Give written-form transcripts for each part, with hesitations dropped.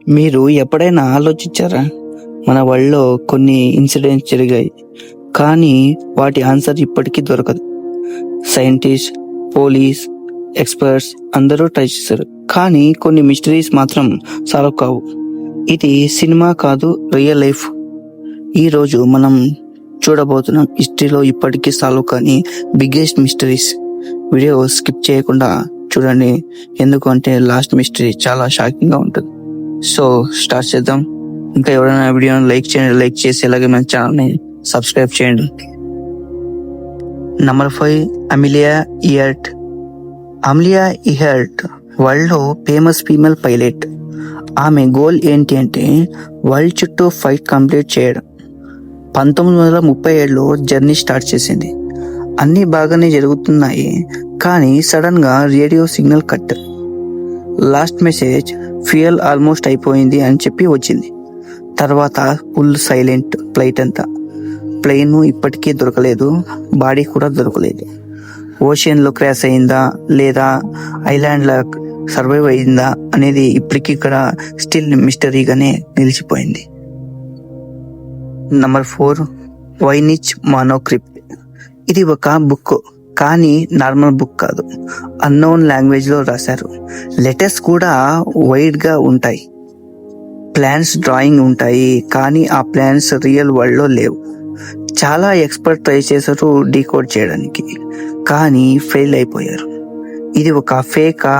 మీరు ఎప్పుడైనా ఆలోచించారా? మన వరల్డ్‌లో కొన్ని ఇన్సిడెంట్స్ జరిగాయి. కానీ వాటి ఆన్సర్ ఇప్పటికీ దొరకదు. సైంటిస్ట్, పోలీస్, ఎక్స్‌పర్ట్స్ అందరూ ట్రై చేశారు. కానీ కొన్ని మిస్టరీస్ మాత్రం సాల్వ్ కావు. ఇది సినిమా కాదు, రియల్ లైఫ్. ఈరోజు మనం చూడబోతున్నాం హిస్టరీలో ఇప్పటికీ సాల్వ్ కాని బిగ్గెస్ట్ మిస్టరీస్. వీడియో స్కిప్ చేయకుండా చూడండి, ఎందుకంటే లాస్ట్ మిస్టరీ చాలా షాకింగ్గా ఉంటుంది. సో స్టార్ట్ చేద్దాం. ఇంకా ఎవరైనా వీడియోని లైక్ చేయండి, లైక్ చేసి అలాగే మన ఛానల్ని సబ్స్క్రైబ్ చేయండి. Number 5, Amelia Earhart. Amelia Earhart వరల్డ్లో ఫేమస్ ఫీమేల్ పైలట్. ఆమె గోల్ ఏంటి అంటే వరల్డ్ చుట్టూ ఫ్లైట్ కంప్లీట్ చేయడం. 1937లో జర్నీ స్టార్ట్ చేసింది. అన్నీ బాగానే జరుగుతున్నాయి, కానీ సడన్ గా radio signal cut. Last message fuel almost అయిపోయింది అని చెప్పి వచ్చింది. తర్వాత ఫుల్ సైలెంట్ ఫ్లైట్ అంతా. ప్లేన్ ఇప్పటికీ దొరకలేదు, బాడీ కూడా దొరకలేదు. ఓషియన్లో క్రాష్ అయిందా లేదా ఐలాండ్లో సర్వైవ్ అయిందా అనేది ఇప్పటికీ ఇక్కడ స్టిల్ మిస్టరీగానే నిలిచిపోయింది. నంబర్ 4, వైనిచ్ మానోస్క్రిప్ట్. ఇది ఒక బుక్, కానీ నార్మల్ బుక్ కాదు. అన్నోన్ లాంగ్వేజ్ లో రాశారు. లెటర్స్ కూడా వైడ్ గా ఉంటాయి. ప్లాన్స్, డ్రాయింగ్ ఉంటాయి, కానీ ఆ ప్లాన్స్ రియల్ వరల్డ్ లో లేవు. చాలా ఎక్స్పర్ట్ ట్రై చేశారు డీకోడ్ చేయడానికి, కానీ ఫెయిల్ అయిపోయారు. ఇది ఒక ఫేకా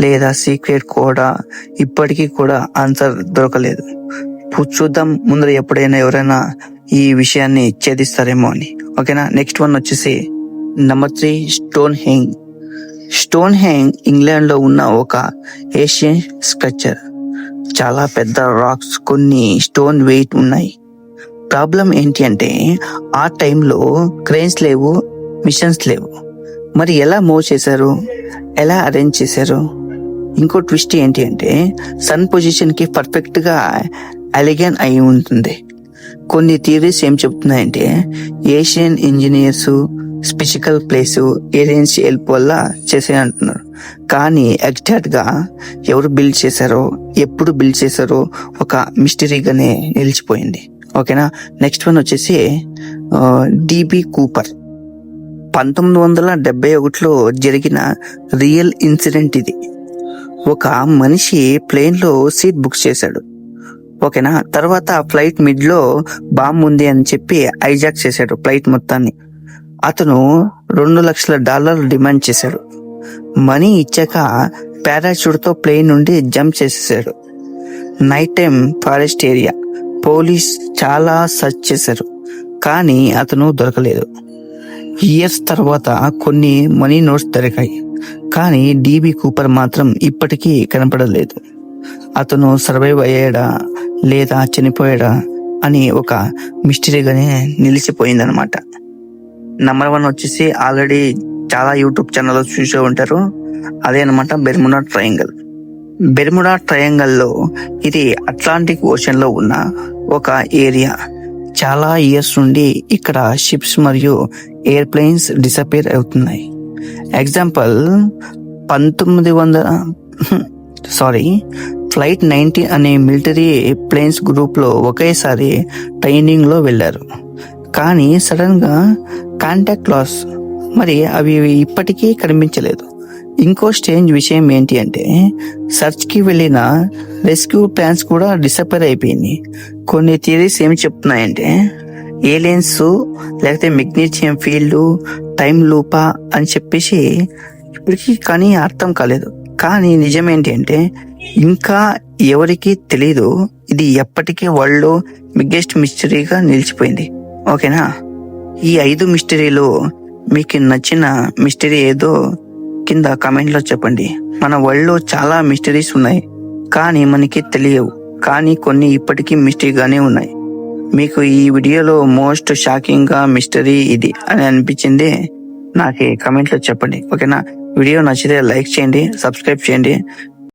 లేదా సీక్రెట్ కోడా ఇప్పటికీ కూడా ఆన్సర్ దొరకలేదు. చూద్దాం ముందర ఎప్పుడైనా ఎవరైనా ఈ విషయాన్ని ఛేదిస్తారేమో అని. ఓకేనా, నెక్స్ట్ వన్ వచ్చేసి నంబర్ 3, స్టోన్ హెంగ్. స్టోన్ హెంగ్ ఇంగ్లాండ్ లో ఉన్న ఒక ఏషియన్ స్ట్రక్చర్. చాలా పెద్ద రాక్స్, కొన్ని స్టోన్ వెయిట్ ఉన్నాయి. ప్రాబ్లం ఏంటి అంటే ఆ టైంలో క్రెయిన్స్ లేవు, మిషన్స్ లేవు. మరి ఎలా మూవ్ చేశారు, ఎలా అరేంజ్ చేశారు? ఇంకో ట్విస్ట్ ఏంటి అంటే సన్ పొజిషన్ కి పర్ఫెక్ట్ గా అలిగన్ అయి ఉంటుంది. కొన్ని థియరీస్ ఏం చెప్తున్నాయంటే Asian engineers specifically place aliens help వల్ల చేసే అంటున్నారు. కానీ ఎగ్జాక్ట్ గా ఎవరు బిల్డ్ చేశారో, ఎప్పుడు బిల్డ్ చేశారో ఒక మిస్టరీగానే నిలిచిపోయింది. ఓకేనా, నెక్స్ట్ వన్ వచ్చేసి డిబి కూపర్. 1971లో జరిగిన రియల్ ఇన్సిడెంట్ ఇది. ఒక మనిషి ప్లేన్ లో సీట్ బుక్ చేశాడు. ఓకేనా, తర్వాత ఫ్లైట్ మిడ్ లో బాంబ్ ఉంది అని చెప్పి హైజాక్ చేశాడు ఫ్లైట్ మొత్తాన్ని. అతను $2,00,000 డిమాండ్ చేశాడు. మనీ ఇచ్చాక పారాషూట్ తో ప్లేన్ నుండి జంప్ చేసేసాడు. Night time forest area. Police చాలా సర్చ్ చేశారు, కానీ అతను దొరకలేదు. ఇయర్స్ తర్వాత కొన్ని మనీ నోట్స్ దొరికాయి, కానీ డిబి కూపర్ మాత్రం ఇప్పటికీ కనపడలేదు. అతను సర్వైవ్ అయ్యాడా లేదా చనిపోయాడా అని ఒక మిస్టరీగానే నిలిచిపోయిందనమాట. నంబర్ 1 వచ్చేసి ఆల్రెడీ చాలా యూట్యూబ్ ఛానల్లో చూసే ఉంటారు, అదే అనమాట బెర్ముడా ట్రయాంగిల్. బెర్ముడా ట్రయాంగిల్ లో ఇది అట్లాంటిక్ ఓషన్ లో ఉన్న ఒక ఏరియా. చాలా ఇయర్స్ నుండి ఇక్కడ షిప్స్ మరియు ఎయిర్ప్లేన్స్ డిసపేర్ అవుతున్నాయి. ఎగ్జాంపుల్, ఫ్లైట్ 19 అనే మిలిటరీ ప్లేన్స్ గ్రూప్ లో ఒకేసారి ట్రైనింగ్ లో వెళ్లారు, కానీ సడన్ గా కాంటాక్ట్ లాస్. మరి అవి ఇప్పటికీ కనిపించలేదు. ఇంకో స్ట్రేంజ్ విషయం ఏంటి అంటే సర్చ్ కి వెళ్ళిన రెస్క్యూ ప్లాన్స్ కూడా డిసపేర్ అయిపోయింది. కొన్ని థియరీస్ ఏమి చెప్తున్నాయంటే ఏలియన్స్ లేకపోతే మెగ్నీషియం ఫీల్డ్, టైం లూపా అని చెప్పేసి ఇప్పటికీ కానీ అర్థం కాలేదు. కానీ నిజమేంటి అంటే ఇంకా ఎవరికి తెలీదు. ఇది ఎప్పటికీ వరల్డ్ లో బిగ్గెస్ట్ మిస్టరీగా నిలిచిపోయింది. ఓకేనా, ఈ 5 మిస్టరీలు మీకు నచ్చిన మిస్టరీ ఏదో కింద కామెంట్ లో చెప్పండి. మన వరల్డ్ లో చాలా మిస్టరీస్ ఉన్నాయి, కానీ మనకి తెలియవు. కానీ కొన్ని ఇప్పటికీ మిస్టరీగానే ఉన్నాయి. మీకు ఈ వీడియోలో మోస్ట్ షాకింగ్ గా మిస్టరీ ఇది అని అనిపించింది నాకు కామెంట్ లో చెప్పండి. ఓకేనా, వీడియో నచ్చితే లైక్ చేయండి, సబ్స్క్రైబ్ చేయండి.